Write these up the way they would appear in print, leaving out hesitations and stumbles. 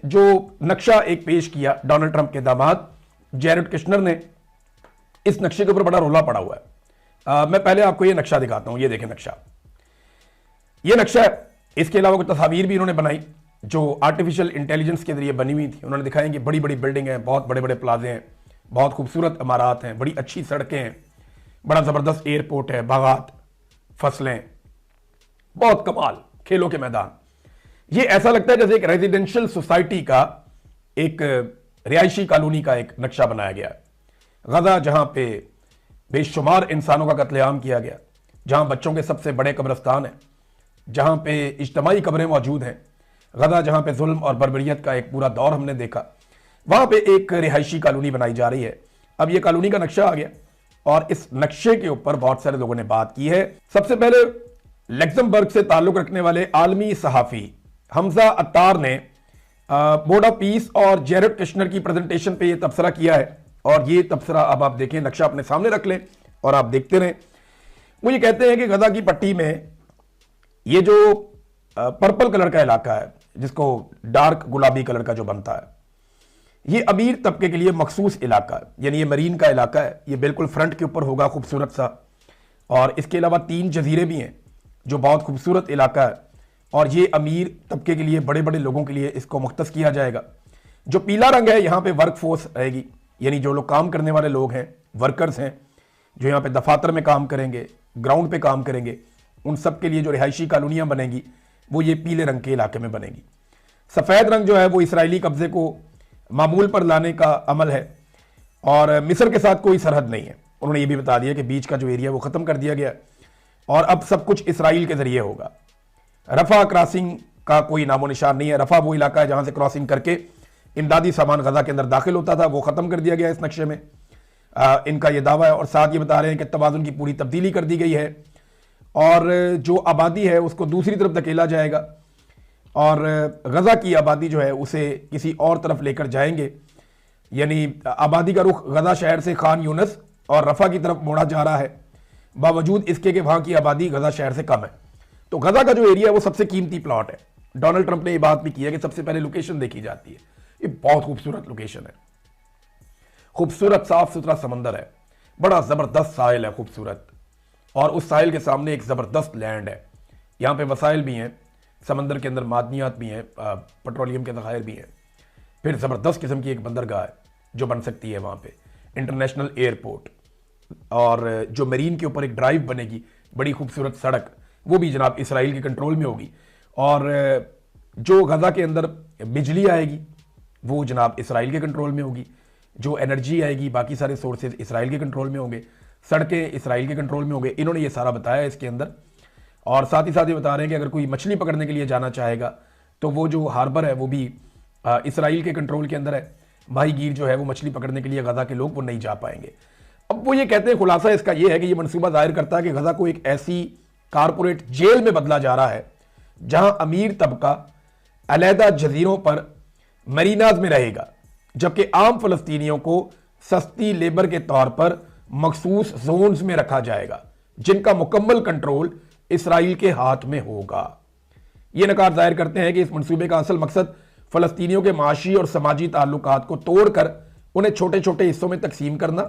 जो नक्शा एक पेश किया डोनाल्ड ट्रंप के दामाद जैरेड कुश्नर ने, इस नक्शे के ऊपर बड़ा रोला पड़ा हुआ है। मैं पहले आपको ये नक्शा दिखाता हूं। ये देखें नक्शा, ये नक्शा है। इसके अलावा कुछ तस्वीर भी इन्होंने बनाई जो आर्टिफिशियल इंटेलिजेंस के जरिए बनी हुई थी। उन्होंने दिखाया कि बड़ी बड़ी बिल्डिंग है, बहुत बड़े बड़े प्लाजे हैं, बहुत खूबसूरत इमारात हैं, बड़ी अच्छी सड़कें हैं, बड़ा ज़बरदस्त एयरपोर्ट है, बागात, फसलें, बहुत कमाल, खेलों के मैदान। ये ऐसा लगता है जैसे एक रेजिडेंशियल सोसाइटी का, एक रिहायशी कॉलोनी का एक नक्शा बनाया गया है। गजा जहां पे बेशुमार इंसानों का कत्लेआम किया गया, जहां बच्चों के सबसे बड़े कब्रिस्तान हैं, जहां पे इज्तमाई कब्रें मौजूद हैं, गजा जहां पे जुल्म और बर्बरियत का एक पूरा दौर हमने देखा, वहां पे एक रिहायशी कॉलोनी बनाई जा रही है। अब ये कॉलोनी का नक्शा आ गया और इस नक्शे के ऊपर बहुत सारे लोगों ने बात की है। सबसे पहले लग्जमबर्ग से ताल्लुक रखने वाले आलमी सहाफी हमजा अत्तार ने बोर्ड ऑफ पीस और जैरेड कुश्नर की प्रेजेंटेशन पे ये तबसरा किया है। और ये तबसरा अब आप देखें, नक्शा अपने सामने रख लें और आप देखते रहें। वो ये कहते हैं कि गजा की पट्टी में ये जो पर्पल कलर का इलाका है, जिसको डार्क गुलाबी कलर का जो बनता है, ये अमीर तबके के लिए मखसूस इलाका है, यानी ये मरीन का इलाका है। ये बिल्कुल फ्रंट के ऊपर होगा, खूबसूरत सा। और इसके अलावा 3 जजीरे भी हैं जो बहुत खूबसूरत इलाका है। और ये अमीर तबके के लिए, बड़े बड़े लोगों के लिए इसको मुख्तस किया जाएगा। जो पीला रंग है, यहाँ पे वर्क फोर्स रहेगी, यानी जो लोग काम करने वाले लोग हैं, वर्कर्स हैं, जो यहाँ पे दफातर में काम करेंगे, ग्राउंड पे काम करेंगे, उन सब के लिए जो रिहायशी कॉलोनियाँ बनेंगी वो ये पीले रंग के इलाके में बनेगी। सफ़ेद रंग जो है वो इसराइली कब्जे को मामूल पर लाने का अमल है और मिस्र के साथ कोई सरहद नहीं है। उन्होंने ये भी बता दिया कि बीच का जो एरिया वो ख़त्म कर दिया गया और अब सब कुछ इसराइल के ज़रिए होगा। रफ़ा क्रॉसिंग का कोई नामो निशान नहीं है। रफ़ा वो इलाका है जहाँ से क्रॉसिंग करके इमदादी सामान गजा के अंदर दाखिल होता था, वो ख़त्म कर दिया गया इस नक्शे में। इनका ये दावा है और साथ ये बता रहे हैं कि तवाज़ुन की पूरी तब्दीली कर दी गई है और जो आबादी है उसको दूसरी तरफ धकेला जाएगा और गजा की आबादी जो है उसे किसी और तरफ लेकर जाएंगे। यानी आबादी का रुख गजा शहर से खान यूनस और रफ़ा की तरफ मोड़ा जा रहा है, बावजूद इसके कि वहाँ की आबादी गजा शहर से कम है। तो गजा का जो एरिया है वो सबसे कीमती प्लॉट है। डोनाल्ड ट्रंप ने ये बात भी की है कि सबसे पहले लोकेशन देखी जाती है। ये बहुत खूबसूरत लोकेशन है, खूबसूरत साफ सुथरा समंदर है, बड़ा ज़बरदस्त साहिल है खूबसूरत, और उस साहिल के सामने एक ज़बरदस्त लैंड है। यहाँ पे वसाइल भी हैं, समंदर के अंदर मादनियात भी हैं, पेट्रोलियम के ज़खायर भी हैं। फिर ज़बरदस्त किस्म की एक बंदरगाह है जो बन सकती है वहाँ पे, इंटरनेशनल एयरपोर्ट, और जो मरीन के ऊपर एक ड्राइव बनेगी, बड़ी खूबसूरत सड़क, वो भी जनाब इसराइल के कंट्रोल में होगी। और जो गजा के अंदर बिजली आएगी वो जनाब इसराइल के कंट्रोल में होगी। जो एनर्जी आएगी, बाकी सारे सोर्सेज इसराइल के कंट्रोल में होंगे, सड़कें इसराइल के कंट्रोल में होंगे। इन्होंने ये सारा बताया इसके अंदर। और साथ ही साथ ये बता रहे हैं कि अगर कोई मछली पकड़ने के लिए जाना चाहेगा तो वो जो हार्बर है वो भी इसराइल के कंट्रोल के अंदर है। माहीगीर जो है वो मछली पकड़ने के लिए गजा के लोग वो नहीं जा पाएंगे। अब वो ये कहते हैं, खुलासा इसका ये है कि ये मनसूबा जाहिर करता है कि गजा को एक ऐसी कारपोरेट जेल में बदला जा रहा है जहां अमीर तबका अलहदा जजीरों पर मरीनाज में रहेगा, जबकि आम फलस्तीनियों को सस्ती लेबर के तौर पर मखसूस जोन्स में रखा जाएगा जिनका मुकम्मल कंट्रोल इसराइल के हाथ में होगा। ये नकार जाहिर करते हैं कि इस मंसूबे का असल मकसद फलस्तीनियों के माशी और समाजी ताल्लुकात को तोड़कर उन्हें छोटे छोटे हिस्सों में तकसीम करना,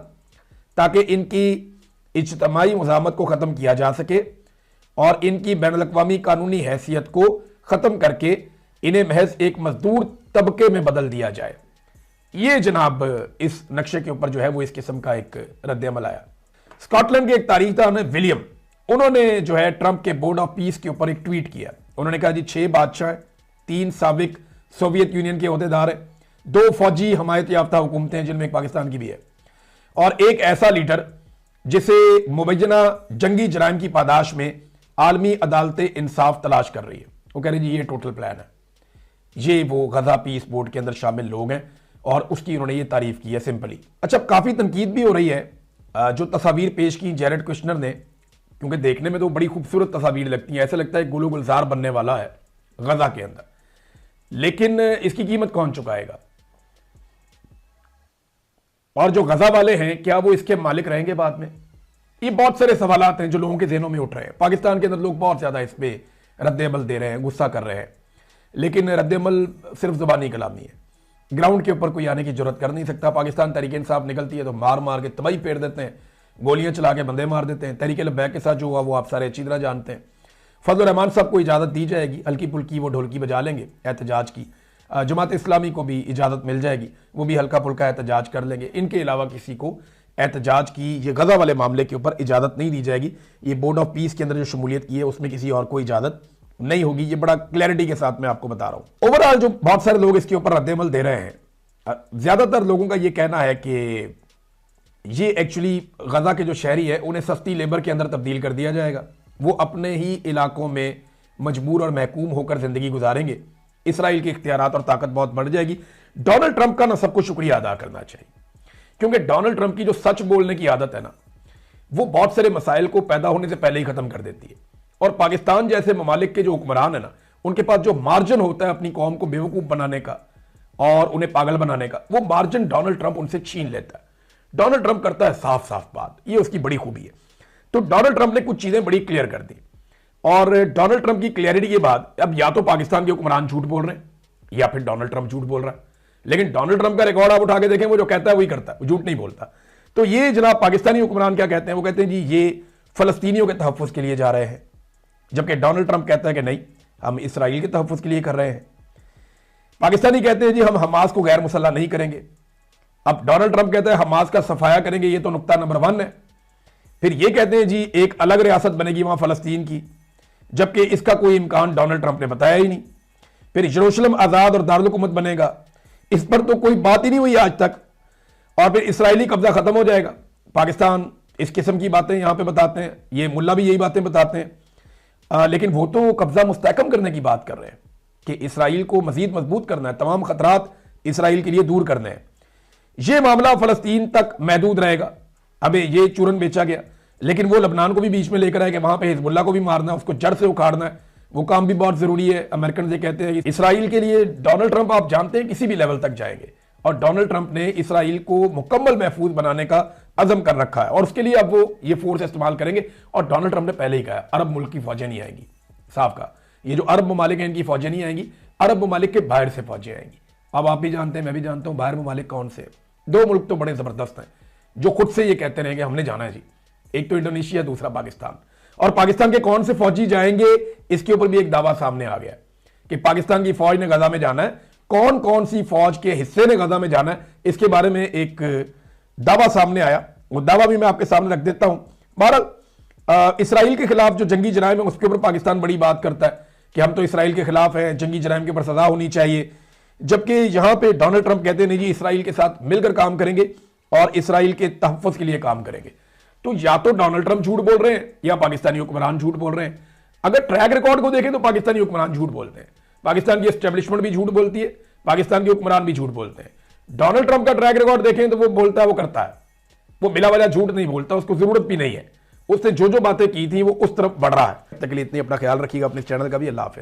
ताकि इनकी इज्तमाई मुज़ामत को ख़त्म किया जा सके और इनकी बैनुल-अक़वामी कानूनी हैसियत को ख़त्म करके इन्हें महज एक मजदूर तबके में बदल दिया जाए। ये जनाब इस नक्शे के ऊपर जो है वो इस किस्म का एक रद्द-ए-अमल आया। स्कॉटलैंड के एक तारीखदान है विलियम, उन्होंने जो है ट्रंप के बोर्ड ऑफ पीस के ऊपर एक ट्वीट किया। उन्होंने कहा जी 6 बादशाह, 3 साबिक सोवियत यूनियन के अहदेदार हैं, 2 फौजी हमायत याफ्ता हुकूमतें हैं जिनमें एक पाकिस्तान की भी है, और एक ऐसा लीडर जिसे मुबैना जंगी जराइम की पादाश में आलमी अदालतें इंसाफ तलाश कर रही है। वो कह रहे जी ये टोटल प्लान है। ये वो गजा पीस बोर्ड के अंदर शामिल लोग हैं और उसकी उन्होंने ये तारीफ की है सिंपली। अच्छा, काफ़ी तनकीद भी हो रही है जो तस्वीर पेश की जैरेड कुश्नर ने, क्योंकि देखने में तो बड़ी खूबसूरत तस्वीर लगती हैं, ऐसा लगता है गुलो गुलजार बनने वाला है गजा के अंदर, लेकिन इसकी कीमत कौन चुकाएगा? और जो गजा वाले हैं क्या वो इसके मालिक रहेंगे बाद में? ये बहुत सारे सवालात हैं जो लोगों के ज़हनों में उठ रहे हैं। पाकिस्तान के अंदर लोग बहुत ज़्यादा इस पर रद्द-ए-अमल दे रहे हैं, गुस्सा कर रहे हैं। लेकिन रद्दमल सिर्फ ज़बानी कलामी है, ग्राउंड के ऊपर कोई आने की जरूरत कर नहीं सकता। पाकिस्तान तहरीक इंसाफ निकलती है तो मार मार के तबाही फेर देते हैं, गोलियां चला के बंदे मार देते हैं। तहरीक लब्बैक के साथ जो हुआ वो आप सारे अच्छी तरह जानते हैं। फजल रहमान साहब को इजाज़त दी जाएगी, हल्की फुल्की वो ढोलकी बजा लेंगे एहतजाज की। जमात इस्लामी को भी इजाज़त मिल जाएगी, वो भी हल्का फुल्का एहतजाज कर लेंगे। इनके अलावा किसी को एहतजाज की ये गज़ा वाले मामले के ऊपर इजाज़त नहीं दी जाएगी। ये बोर्ड ऑफ पीस के अंदर जो शमूलियत की है उसमें किसी और को इजाज़त नहीं होगी। ये बड़ा क्लैरिटी के साथ मैं आपको बता रहा हूं। ओवरऑल जो बहुत सारे लोग इसके ऊपर रद्दमल दे रहे हैं, ज्यादातर लोगों का ये कहना है कि ये एक्चुअली गजा के जो शहरी है उन्हें सस्ती लेबर के अंदर तब्दील कर दिया जाएगा, वो अपने ही इलाकों में मजबूर और महकूम होकर जिंदगी गुजारेंगे, इसराइल के इख्तियारात और ताकत बहुत बढ़ जाएगी। डोनाल्ड ट्रंप का ना सबको शुक्रिया अदा करना चाहिए, क्योंकि डोनाल्ड ट्रंप की जो सच बोलने की आदत है ना, वो बहुत सारे मसाइल को पैदा होने से पहले ही खत्म कर देती है। और पाकिस्तान जैसे ममालिक के जो हुक्मरान है ना, उनके पास जो मार्जिन होता है अपनी कौम को बेवकूफ बनाने का और उन्हें पागल बनाने का, वो मार्जिन डोनाल्ड ट्रंप उनसे छीन लेता है। डोनाल्ड ट्रंप करता है साफ साफ बात, ये उसकी बड़ी खूबी है। तो डोनाल्ड ट्रंप ने कुछ चीजें बड़ी क्लियर कर दी, और डोनाल्ड ट्रंप की क्लियरिटी के बाद अब या तो पाकिस्तान के हुक्मरान झूठ बोल रहे हैं या फिर डोनाल्ड ट्रंप झूठ बोल रहा है। लेकिन डोनाल्ड ट्रंप का रिकॉर्ड आप उठा के देखें, वो जो कहता है वही करता है, वो झूठ नहीं बोलता। तो ये जनाब पाकिस्तानी हुक्मरान क्या कहते हैं, वो कहते हैं जी ये फलस्तीनियों के तहफ़्फ़ुज़ के लिए जा रहे हैं, जबकि डोनाल्ड ट्रंप कहता है कि नहीं, हम इसराइल के तहफ़्फ़ुज़ के लिए कर रहे हैं। पाकिस्तानी कहते हैं जी हम हमास को गैर मुसल्लह नहीं करेंगे। अब डोनाल्ड ट्रंप कहता है हमास का सफाया करेंगे, ये तो नुक्ता नंबर 1 है। फिर ये कहते हैं जी एक अलग रियासत बनेगी वहां फलस्तीन की, जबकि इसका कोई इम्कान डोनाल्ड ट्रंप ने बताया ही नहीं। फिर यरूशलेम आजाद और दारुल हुकूमत बनेगा, इस पर तो कोई बात ही नहीं हुई आज तक। और फिर इसराइली कब्जा खत्म हो जाएगा। पाकिस्तान इस किस्म की बातें यहां पे बताते हैं, ये मुल्ला भी यही बातें बताते हैं, लेकिन वो तो कब्जा मुस्तहकम करने की बात कर रहे हैं कि इसराइल को मजीद मजबूत करना है, तमाम खतरात इसराइल के लिए दूर करने हैं। ये मामला फलस्तीन तक महदूद रहेगा। अबे ये चूरन बेचा गया, लेकिन वो लबनान को भी बीच में लेकर आए कि वहां पे हिजबुल्लाह को भी मारना है, उसको जड़ से उखाड़ना है। वो काम भी बहुत जरूरी है। अमेरिकन ये कहते हैं कि इसराइल के लिए डोनाल्ड ट्रंप आप जानते हैं किसी भी लेवल तक जाएंगे, और डोनाल्ड ट्रंप ने इसराइल को मुकम्मल महफूज बनाने का अज़म कर रखा है, और उसके लिए अब वो ये फोर्स इस्तेमाल करेंगे। और डोनाल्ड ट्रंप ने पहले ही कहा अरब मुल्क की फौजें नहीं आएंगी, साफ कहा, ये जो अरब ममालिक हैं इनकी फौजें नहीं आएंगी, अरब ममालिक के बाहर से फौजें आएंगी। अब आप भी जानते हैं, मैं भी जानता हूं, बाहर ममालिक कौन से 2 मुल्क तो बड़े जबरदस्त हैं जो खुद से ये कहते रहे कि हमने जाना है जी, एक तो इंडोनेशिया, दूसरा पाकिस्तान। और पाकिस्तान के कौन से फौजी जाएंगे इसके ऊपर भी एक दावा सामने आ गया कि पाकिस्तान की फौज ने गजा में जाना है। कौन कौन सी फौज के हिस्से ने गजा में जाना है, इसके बारे में एक दावा सामने आया, वो दावा भी मैं आपके सामने रख देता हूं। बहरहाल इसराइल के खिलाफ जो जंगी जराइम है उसके ऊपर पाकिस्तान बड़ी बात करता है कि हम तो इसराइल के खिलाफ हैं, जंगी जराइम के ऊपर सजा होनी चाहिए, जबकि यहां पे डोनाल्ड ट्रंप कहते हैं नहीं जी इसराइल के साथ मिलकर काम करेंगे और इसराइल के तहफ़्फ़ुज़ के लिए काम करेंगे। तो या तो डोनाल्ड ट्रंप झूठ बोल रहे हैं या पाकिस्तानी हुक्मरान झूठ बोल रहे हैं। अगर ट्रैक रिकॉर्ड को देखें तो पाकिस्तानी हुक्मरान झूठ बोलते हैं, पाकिस्तान की एस्टेब्लिशमेंट भी झूठ बोलती है, पाकिस्तान के हुक्मरान भी झूठ बोलते हैं। डोनाल्ड ट्रंप का ट्रैक रिकॉर्ड देखें तो वो बोलता है, वो करता है, वो मिला वाला झूठ नहीं बोलता, उसको जरूरत भी नहीं है। उसने जो जो बातें की थी वो उस तरफ बढ़ रहा है। तक के लिए इतनी अपना ख्याल रखिएगा, अपने चैनल का भी। अल्लाह हाफ़िज़।